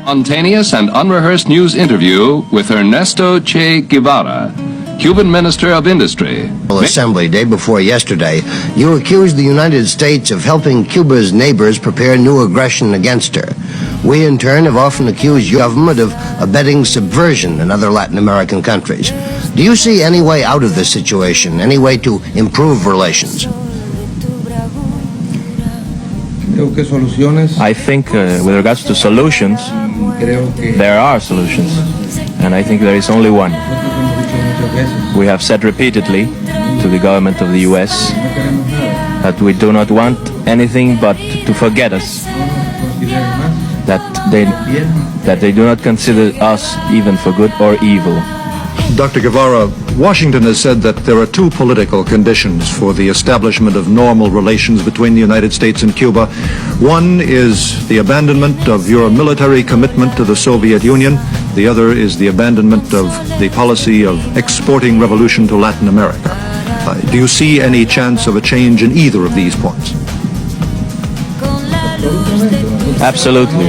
Spontaneous and unrehearsed news interview with Ernesto Che Guevara, Cuban Minister of Industry. Assembly day before yesterday, you accused the United States of helping Cuba's neighbors prepare new aggression against her. We in turn have often accused your government of abetting subversion in other Latin American countries. Do you see any way out of this situation, any way to improve relations? I think with regards to solutions, there are solutions, and I think there is only one. We have said repeatedly to the government of the US that we do not want anything but to forget us, that they do not consider us even for good or evil. Dr. Guevara, Washington has said that there are two political conditions for the establishment of normal relations between the United States and Cuba. One is the abandonment of your military commitment to the Soviet Union. The other is the abandonment of the policy of exporting revolution to Latin America. Do you see any chance of a change in either of these points? Absolutely.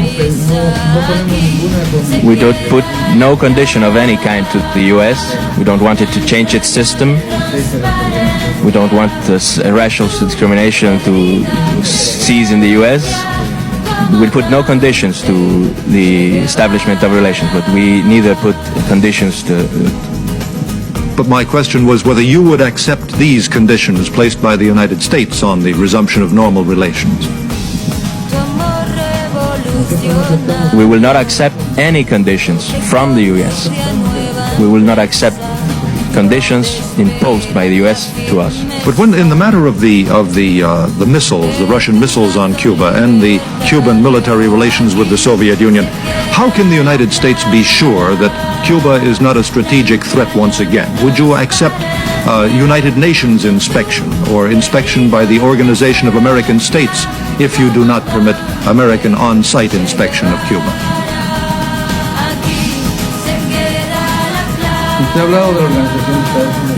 We don't put no condition of any kind to the US. We don't want it to change its system. We don't want this racial discrimination to cease in the US. We put no conditions to the establishment of relations, but we neither put conditions to... But my question was whether you would accept these conditions placed by the United States on the resumption of normal relations. We will not accept any conditions from the US. We will not accept conditions imposed by the US to us. But when in the matter of the missiles, the Russian missiles on Cuba and the Cuban military relations with the Soviet Union, how can the United States be sure that Cuba is not a strategic threat once again? Would you accept United Nations inspection or inspection by the Organization of American States if you do not permit American on-site inspection of Cuba?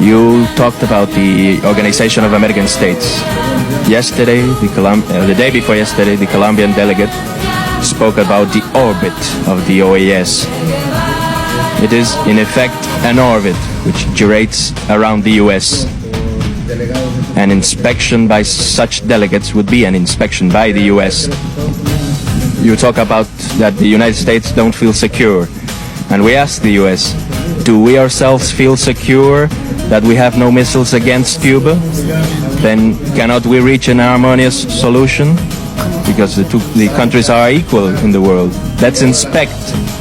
You talked about the Organization of American States. Yesterday, the day before yesterday, the Colombian delegate spoke about the orbit of the OAS. It is, in effect, an orbit which gyrates around the US. An inspection by such delegates would be an inspection by the US. You talk about that the United States don't feel secure. And we ask the US, do we ourselves feel secure that we have no missiles against Cuba? Then cannot we reach an harmonious solution? Because the countries are equal in the world. Let's inspect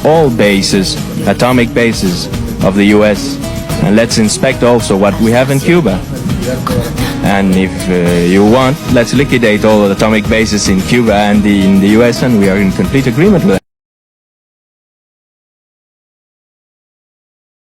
all bases, atomic bases of the US, and let's inspect also what we have in Cuba. And if you want, let's liquidate all the atomic bases in Cuba and in the US, and we are in complete agreement with that.